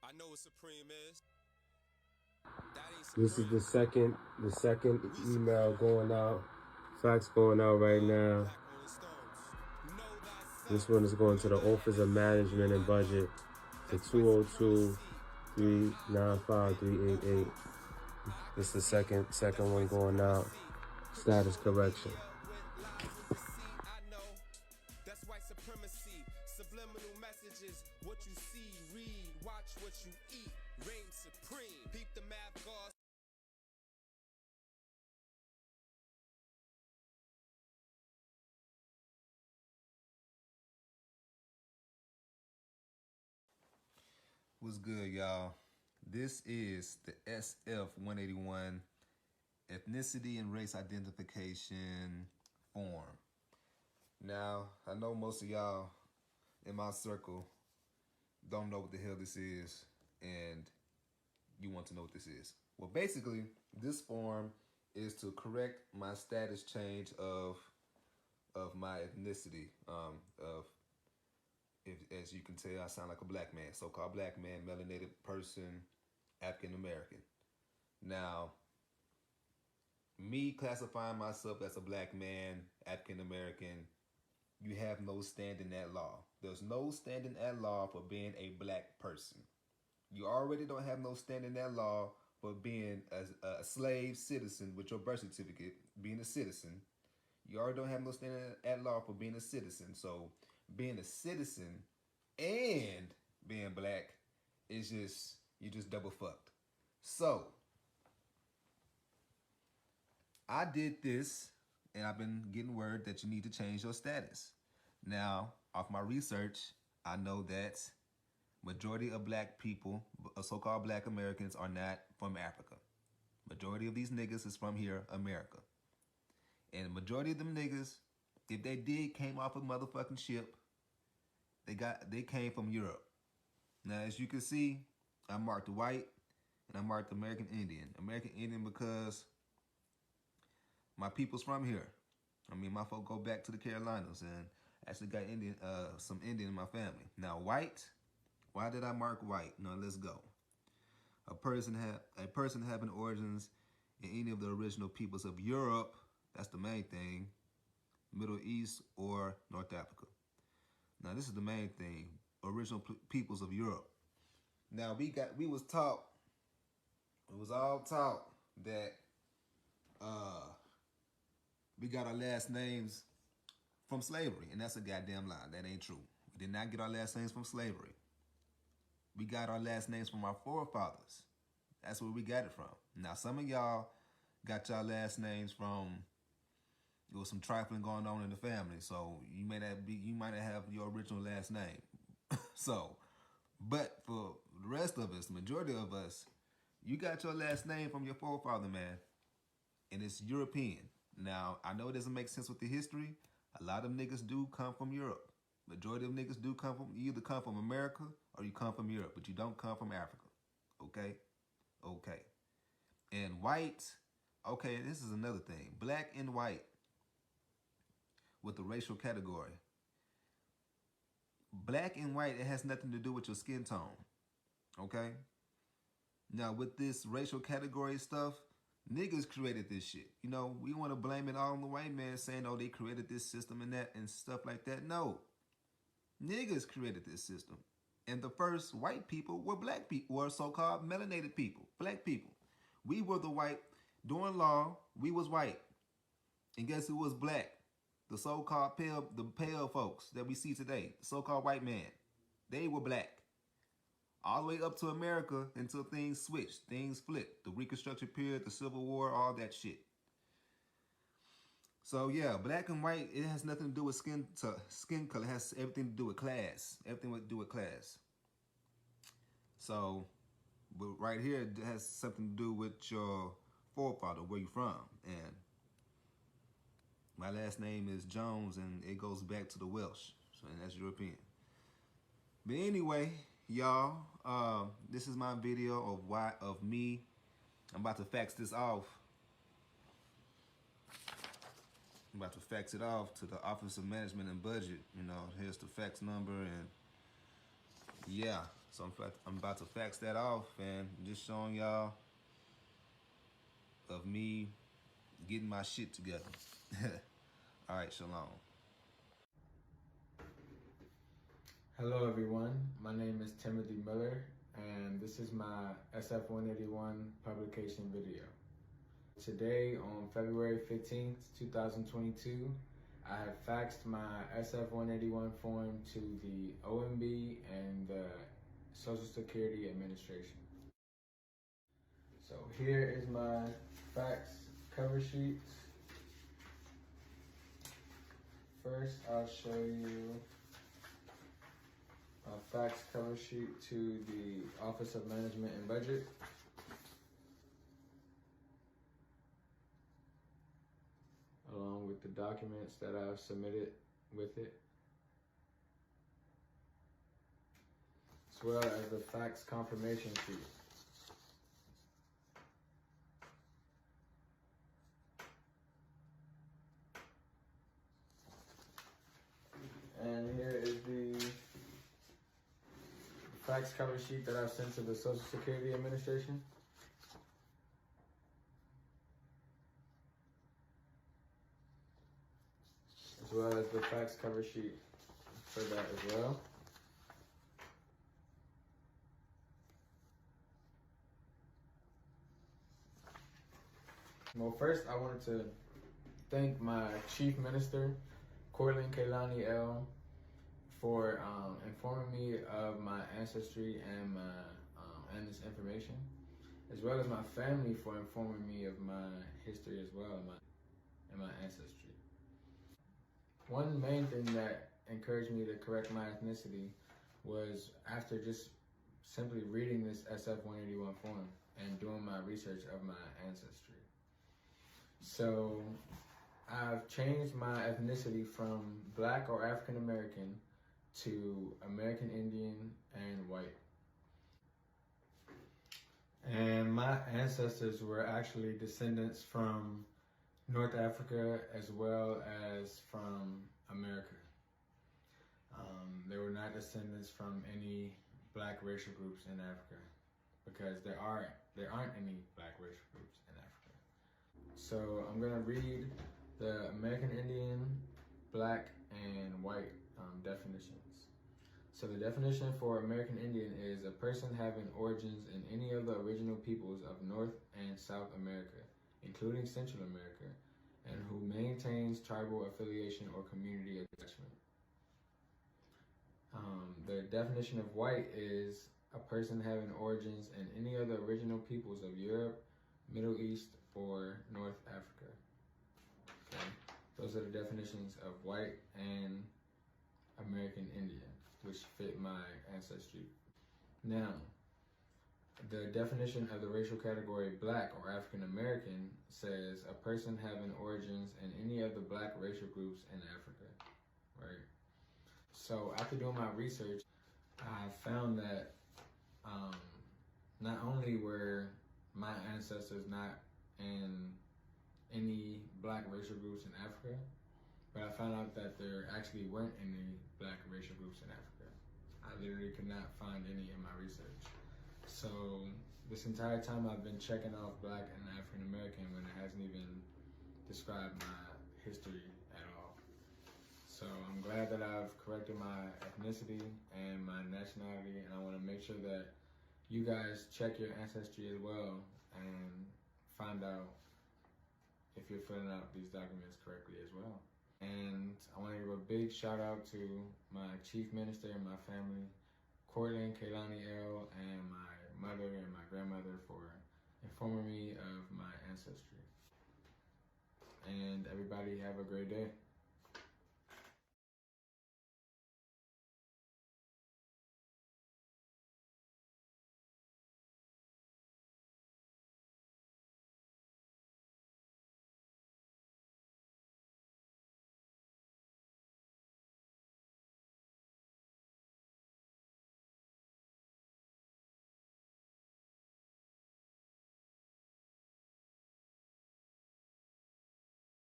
I know what Supreme is. That ain't This is the Supreme. second email going out. Fax going out right now. Black Rolling Stones. Know thyself. This one is going to the Know thy Office of name. Management and Budget to That's white 202 supremacy. 395 388. This is the second one going out. Status correction. That's white supremacy. Subliminal messages. What you see, read, watch what you eat. Reign supreme. Peep the math gods. What's good, y'all? This is the SF-181 Ethnicity and Race Identification form. Now, I know most of y'all in my circle don't know what the hell this is, and you want to know what this is. Well, basically, this form is to correct my status change of my ethnicity. As you can tell, I sound like a black man, so-called black man, melanated person, African American. Now, me classifying myself as a black man, African American, you have no standing at law. There's no standing at law for being a black person. You already don't have no standing at law for being a slave citizen with your birth certificate, being a citizen. You already don't have no standing at law for being a citizen. So being a citizen and being black is just, you just double fucked. So I did this, and I've been getting word that you need to change your status. Now, off my research, I know that majority of black people, so-called black Americans, are not from Africa. Majority of these niggas is from here, America. And majority of them niggas, if they did came off a motherfucking ship, they came from Europe. Now, as you can see, I marked white and I marked American Indian. American Indian because my people's from here. I mean, my folk go back to the Carolinas and actually got Indian, some Indian in my family. Now, white, why did I mark white? Now, let's go. A person having origins in any of the original peoples of Europe, that's the main thing, Middle East or North Africa. Now, this is the main thing, original peoples of Europe. Now, we was taught, it was all taught that we got our last names from slavery, and that's a goddamn lie. That ain't true. We did not get our last names from slavery. We got our last names from our forefathers. That's where we got it from. Now, some of y'all got y'all last names from, there was some trifling going on in the family, so you might not have your original last name. So, but for the rest of us, the majority of us, you got your last name from your forefather, man, and it's European. Now, I know it doesn't make sense with the history. A lot of niggas do come from Europe. Majority of niggas do come from, you either come from America or you come from Europe, but you don't come from Africa. Okay? Okay. And white, okay, this is another thing. Black and white with the racial category. Black and white, it has nothing to do with your skin tone. Okay? Now, with this racial category stuff, niggas created this shit. You know, we want to blame it all on the white man saying, oh, they created this system and that and stuff like that. No. Niggas created this system. And the first white people were black people, were so-called melanated people, black people. We were the white, during law, we was white. And guess who was black? The so-called pale folks that we see today, the so-called white man. They were black. All the way up to America until things switched, things flipped. The Reconstruction period, the Civil War, all that shit. So yeah, black and white, it has nothing to do with skin color. It has everything to do with class. Everything to do with class. So, but right here, it has something to do with your forefather, where you from. And my last name is Jones, and it goes back to the Welsh. So, and that's European. But anyway, y'all, this is my video of me. I'm about to fax this off. I'm about to fax it off to the Office of Management and Budget. You know, here's the fax number, and yeah. So I'm about to fax that off and just showing y'all of me getting my shit together. All right, shalom. Hello everyone, my name is Timothy Miller and this is my SF-181 publication video. Today on February 15th, 2022, I have faxed my SF-181 form to the OMB and the Social Security Administration. So here is my fax cover sheet. First, I'll show you a fax cover sheet to the Office of Management and Budget. Along with the documents that I've submitted with it, as well as the fax confirmation sheet. And here is the fax cover sheet that I've sent to the Social Security Administration. As well as the fax cover sheet for that as well. Well, first I wanted to thank my Chief Minister, Cortland Kaylani L, for informing me of my ancestry and and this information, as well as my family for informing me of my history as well and my ancestry. One main thing that encouraged me to correct my ethnicity was after just simply reading this SF-181 form and doing my research of my ancestry. So I've changed my ethnicity from Black or African American to American Indian and white. And my ancestors were actually descendants from North Africa as well as from America. They were not descendants from any Black racial groups in Africa because there aren't any Black racial groups in Africa. So I'm gonna read the American Indian, Black, and white definitions. So the definition for American Indian is a person having origins in any of the original peoples of North and South America, including Central America, and who maintains tribal affiliation or community attachment. The definition of white is a person having origins in any of the original peoples of Europe, Middle East, or North Africa. Okay. Those are the definitions of white and American Indian, which fit my ancestry. Now, the definition of the racial category Black or African American says a person having origins in any of the Black racial groups in Africa, right? So after doing my research, I found that not only were my ancestors not in any Black racial groups in Africa, but I found out that there actually weren't any Black racial groups in Africa. I literally could not find any in my research. So this entire time I've been checking off Black and African American when it hasn't even described my history at all. So I'm glad that I've corrected my ethnicity and my nationality, and I want to make sure that you guys check your ancestry as well and find out if you're filling out these documents correctly as well. And I want to give a big shout out to my Chief Minister and my family, Cortland Kaylani L, and my mother and my grandmother for informing me of my ancestry. And everybody have a great day.